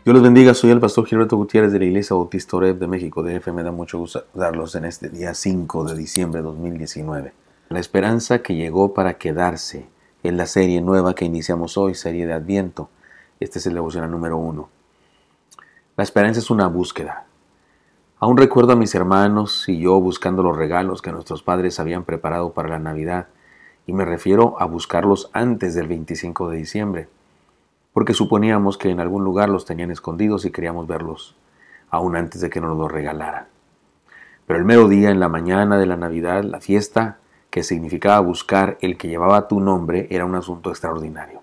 Dios los bendiga, soy el pastor Gilberto Gutiérrez de la Iglesia Bautista Oreb de México, DF. Me da mucho gusto saludarlos en este día 5 de diciembre de 2019. La esperanza que llegó para quedarse es la serie nueva que iniciamos hoy, serie de Adviento. Este es el devocional número 1. La esperanza es una búsqueda. Aún recuerdo a mis hermanos y yo buscando los regalos que nuestros padres habían preparado para la Navidad, y me refiero a buscarlos antes del 25 de diciembre. Porque suponíamos que en algún lugar los tenían escondidos y queríamos verlos, aún antes de que nos los regalaran. Pero el mero día, en la mañana de la Navidad, la fiesta, que significaba buscar el que llevaba tu nombre, era un asunto extraordinario.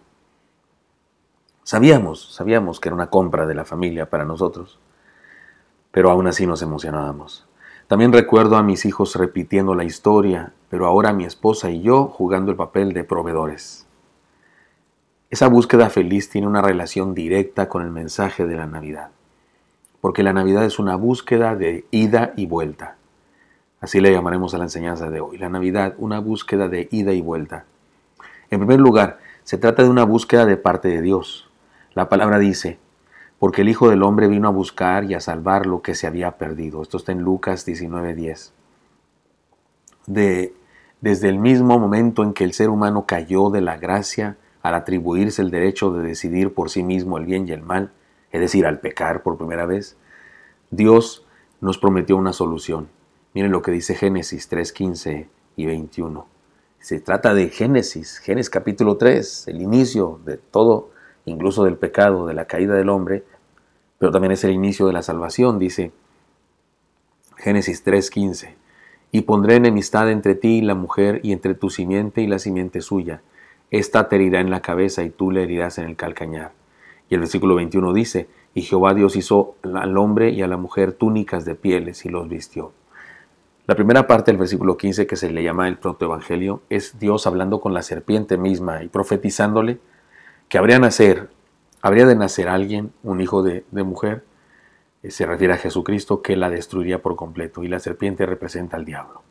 Sabíamos que era una compra de la familia para nosotros, pero aún así nos emocionábamos. También recuerdo a mis hijos repitiendo la historia, pero ahora mi esposa y yo jugando el papel de proveedores. Esa búsqueda feliz tiene una relación directa con el mensaje de la Navidad, porque la Navidad es una búsqueda de ida y vuelta. Así le llamaremos a la enseñanza de hoy. La Navidad, una búsqueda de ida y vuelta. En primer lugar, se trata de una búsqueda de parte de Dios. La palabra dice, porque el Hijo del Hombre vino a buscar y a salvar lo que se había perdido. Esto está en Lucas 19:10. Desde el mismo momento en que el ser humano cayó de la gracia, al atribuirse el derecho de decidir por sí mismo el bien y el mal, es decir, al pecar por primera vez, Dios nos prometió una solución. Miren lo que dice Génesis 3:15 y 21. Se trata de Génesis capítulo 3, el inicio de todo, incluso del pecado, de la caída del hombre, pero también es el inicio de la salvación, dice Génesis 3:15. Y pondré enemistad entre ti y la mujer, y entre tu simiente y la simiente suya. Esta te herirá en la cabeza y tú le herirás en el calcañar. Y el versículo 21 dice, y Jehová Dios hizo al hombre y a la mujer túnicas de pieles y los vistió. La primera parte del versículo 15, que se le llama el protoevangelio, es Dios hablando con la serpiente misma y profetizándole que habría de nacer alguien, un hijo de mujer, se refiere a Jesucristo, que la destruiría por completo, y la serpiente representa al diablo.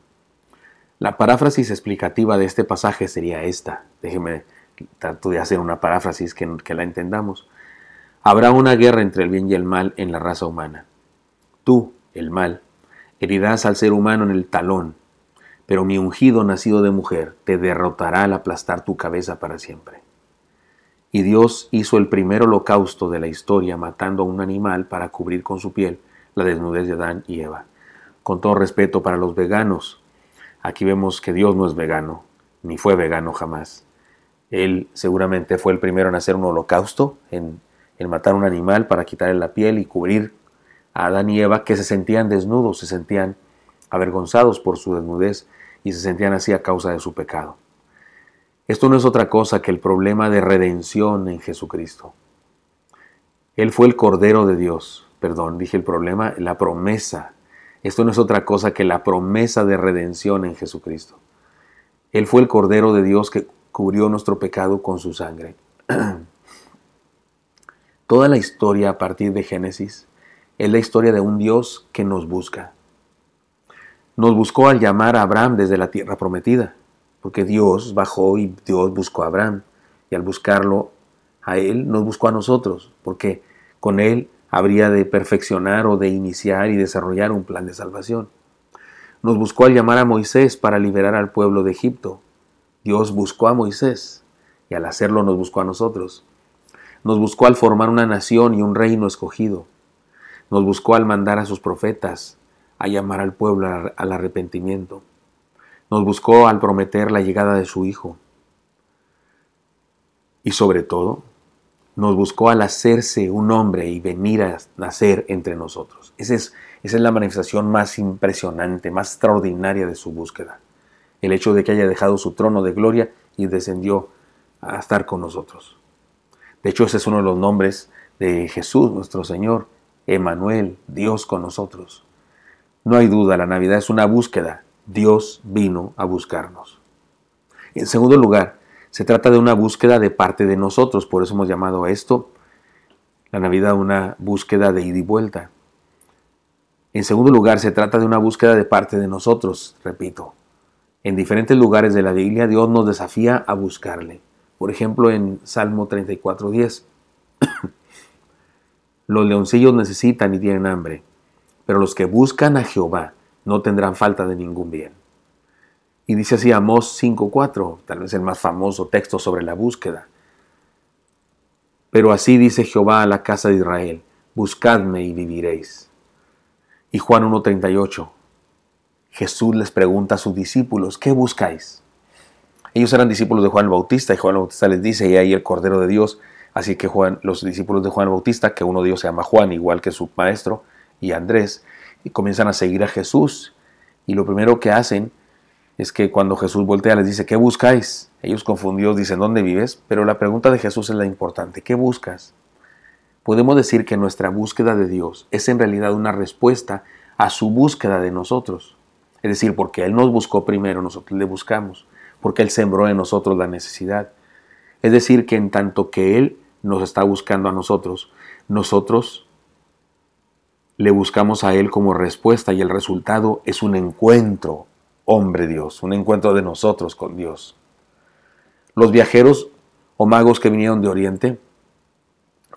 La paráfrasis explicativa de este pasaje sería esta. Déjeme trato de hacer una paráfrasis que la entendamos. Habrá una guerra entre el bien y el mal en la raza humana. Tú, el mal, herirás al ser humano en el talón, pero mi ungido nacido de mujer te derrotará al aplastar tu cabeza para siempre. Y Dios hizo el primer holocausto de la historia matando a un animal para cubrir con su piel la desnudez de Adán y Eva. Con todo respeto para los veganos, aquí vemos que Dios no es vegano, ni fue vegano jamás. Él seguramente fue el primero en hacer un holocausto, en matar un animal para quitarle la piel y cubrir a Adán y Eva, que se sentían desnudos, se sentían avergonzados por su desnudez y se sentían así a causa de su pecado. Esto no es otra cosa que el problema de redención en Jesucristo. Él fue el Cordero de Dios. Perdón, dije el problema, la promesa. Esto no es otra cosa que la promesa de redención en Jesucristo. Él fue el Cordero de Dios que cubrió nuestro pecado con su sangre. Toda la historia a partir de Génesis es la historia de un Dios que nos busca. Nos buscó al llamar a Abraham desde la tierra prometida, porque Dios bajó y Dios buscó a Abraham. Y al buscarlo a él, nos buscó a nosotros, porque con él habría de perfeccionar o de iniciar y desarrollar un plan de salvación. Nos buscó al llamar a Moisés para liberar al pueblo de Egipto. Dios buscó a Moisés y al hacerlo nos buscó a nosotros. Nos buscó al formar una nación y un reino escogido. Nos buscó al mandar a sus profetas a llamar al pueblo al arrepentimiento. Nos buscó al prometer la llegada de su Hijo. Y sobre todo, nos buscó al hacerse un hombre y venir a nacer entre nosotros. Esa es la manifestación más impresionante, más extraordinaria de su búsqueda. El hecho de que haya dejado su trono de gloria y descendió a estar con nosotros. De hecho, ese es uno de los nombres de Jesús, nuestro Señor, Emmanuel, Dios con nosotros. No hay duda, la Navidad es una búsqueda. Dios vino a buscarnos. En segundo lugar, se trata de una búsqueda de parte de nosotros, por eso hemos llamado a esto, la Navidad, una búsqueda de ida y vuelta. En segundo lugar, se trata de una búsqueda de parte de nosotros, repito. En diferentes lugares de la Biblia, Dios nos desafía a buscarle. Por ejemplo, en Salmo 34:10. Los leoncillos necesitan y tienen hambre, pero los que buscan a Jehová no tendrán falta de ningún bien. Y dice así Amós 5:4, tal vez el más famoso texto sobre la búsqueda. Pero así dice Jehová a la casa de Israel: buscadme y viviréis. Y Juan 1:38, Jesús les pregunta a sus discípulos: ¿qué buscáis? Ellos eran discípulos de Juan el Bautista, y Juan el Bautista les dice: y ahí el Cordero de Dios. Así que los discípulos de Juan el Bautista, que uno de ellos se llama Juan, igual que su maestro, y Andrés, y comienzan a seguir a Jesús. Y lo primero que hacen es que cuando Jesús voltea les dice: ¿qué buscáis? Ellos confundidos dicen: ¿dónde vives? Pero la pregunta de Jesús es la importante: ¿qué buscas? Podemos decir que nuestra búsqueda de Dios es en realidad una respuesta a su búsqueda de nosotros. Es decir, porque Él nos buscó primero, nosotros le buscamos, porque Él sembró en nosotros la necesidad. Es decir, que en tanto que Él nos está buscando a nosotros le buscamos a Él como respuesta, y el resultado es un encuentro hombre-Dios, un encuentro de nosotros con Dios. Los viajeros o magos que vinieron de Oriente,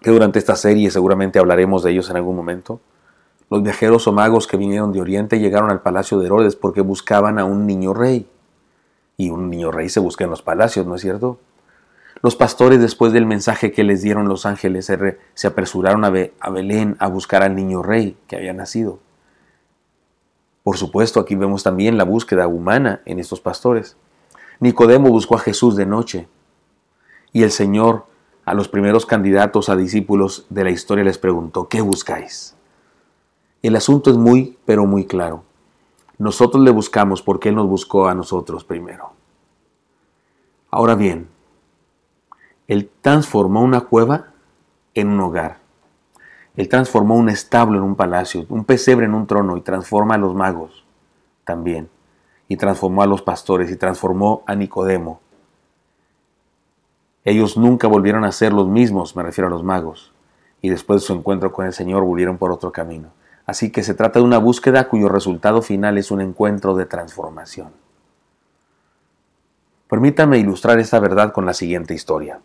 que durante esta serie seguramente hablaremos de ellos en algún momento, los viajeros o magos que vinieron de Oriente llegaron al palacio de Herodes porque buscaban a un niño rey. Y un niño rey se busca en los palacios, ¿no es cierto? Los pastores, después del mensaje que les dieron los ángeles, se apresuraron a Belén a buscar al niño rey que había nacido. Por supuesto, aquí vemos también la búsqueda humana en estos pastores. Nicodemo buscó a Jesús de noche, y el Señor a los primeros candidatos a discípulos de la historia les preguntó: ¿qué buscáis? El asunto es muy, pero muy claro. Nosotros le buscamos porque Él nos buscó a nosotros primero. Ahora bien, Él transformó una cueva en un hogar. Él transformó un establo en un palacio, un pesebre en un trono, y transforma a los magos también. Y transformó a los pastores, y transformó a Nicodemo. Ellos nunca volvieron a ser los mismos, me refiero a los magos. Y después de su encuentro con el Señor volvieron por otro camino. Así que se trata de una búsqueda cuyo resultado final es un encuentro de transformación. Permítanme ilustrar esta verdad con la siguiente historia.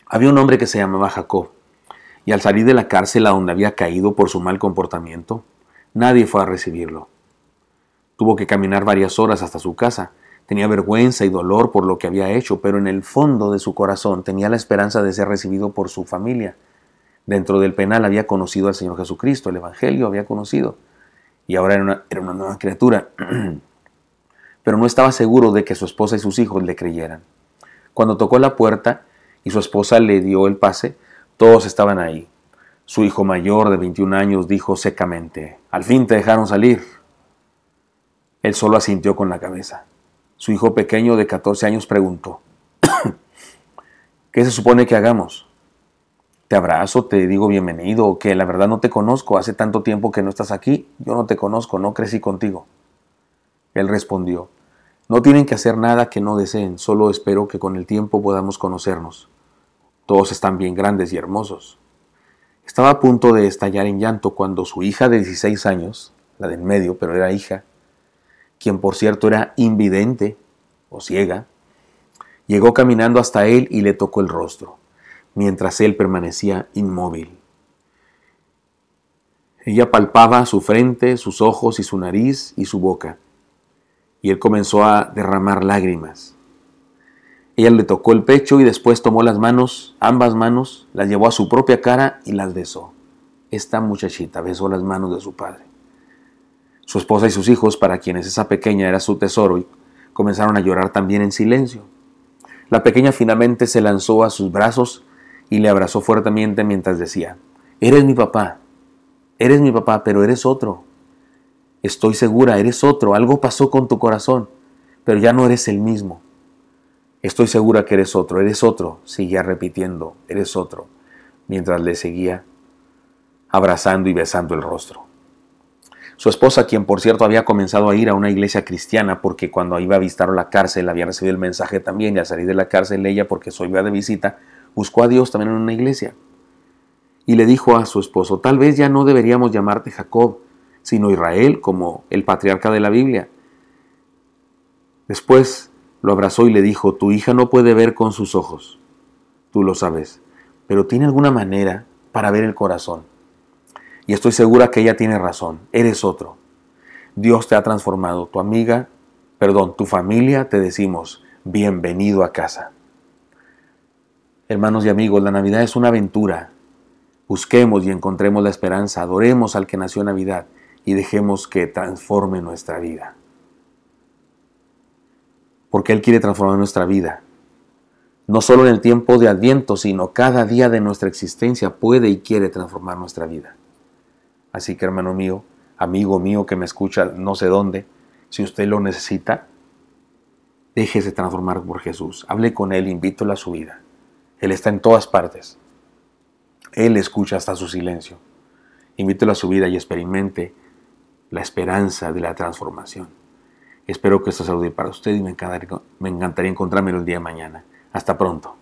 Había un hombre que se llamaba Jacob, y al salir de la cárcel a donde había caído por su mal comportamiento, nadie fue a recibirlo. Tuvo que caminar varias horas hasta su casa. Tenía vergüenza y dolor por lo que había hecho, pero en el fondo de su corazón tenía la esperanza de ser recibido por su familia. Dentro del penal había conocido al Señor Jesucristo, el Evangelio había conocido, y ahora era una nueva criatura. Pero no estaba seguro de que su esposa y sus hijos le creyeran. Cuando tocó la puerta y su esposa le dio el pase, todos estaban ahí. Su hijo mayor de 21 años dijo secamente: «Al fin te dejaron salir». Él solo asintió con la cabeza. Su hijo pequeño de 14 años preguntó: «¿Qué se supone que hagamos? ¿Te abrazo, te digo bienvenido o qué? La verdad no te conozco, hace tanto tiempo que no estás aquí, yo no te conozco, no crecí contigo». Él respondió: «No tienen que hacer nada que no deseen, solo espero que con el tiempo podamos conocernos. Todos están bien grandes y hermosos». Estaba a punto de estallar en llanto cuando su hija de 16 años, la del medio, pero era hija, quien por cierto era invidente o ciega, llegó caminando hasta él y le tocó el rostro, mientras él permanecía inmóvil. Ella palpaba su frente, sus ojos y su nariz y su boca, y él comenzó a derramar lágrimas. Ella le tocó el pecho y después tomó las manos, ambas manos, las llevó a su propia cara y las besó. Esta muchachita besó las manos de su padre. Su esposa y sus hijos, para quienes esa pequeña era su tesoro, comenzaron a llorar también en silencio. La pequeña finalmente se lanzó a sus brazos y le abrazó fuertemente mientras decía: eres mi papá, pero eres otro. Estoy segura, eres otro, algo pasó con tu corazón, pero ya no eres el mismo. Estoy segura que eres otro, seguía repitiendo, eres otro, mientras le seguía abrazando y besando el rostro. Su esposa, quien por cierto había comenzado a ir a una iglesia cristiana porque cuando iba a visitar la cárcel había recibido el mensaje también, y al salir de la cárcel ella, porque soy iba de visita, buscó a Dios también en una iglesia. Y le dijo a su esposo: tal vez ya no deberíamos llamarte Jacob, sino Israel, como el patriarca de la Biblia. Después lo abrazó y le dijo: tu hija no puede ver con sus ojos, tú lo sabes, pero ¿tiene alguna manera para ver el corazón. Y estoy segura que ella tiene razón. Eres otro. Dios te ha transformado. Tu familia, te decimos, bienvenido a casa. Hermanos y amigos, la Navidad es una aventura. Busquemos y encontremos la esperanza. Adoremos al que nació en Navidad y dejemos que transforme nuestra vida. Porque Él quiere transformar nuestra vida. No solo en el tiempo de Adviento, sino cada día de nuestra existencia puede y quiere transformar nuestra vida. Así que, hermano mío, amigo mío que me escucha no sé dónde, si usted lo necesita, déjese transformar por Jesús. Hable con Él, invítelo a su vida. Él está en todas partes. Él escucha hasta su silencio. Invítelo a su vida y experimente la esperanza de la transformación. Espero que esto sea útil para usted y me encantaría encontrármelo el día de mañana. Hasta pronto.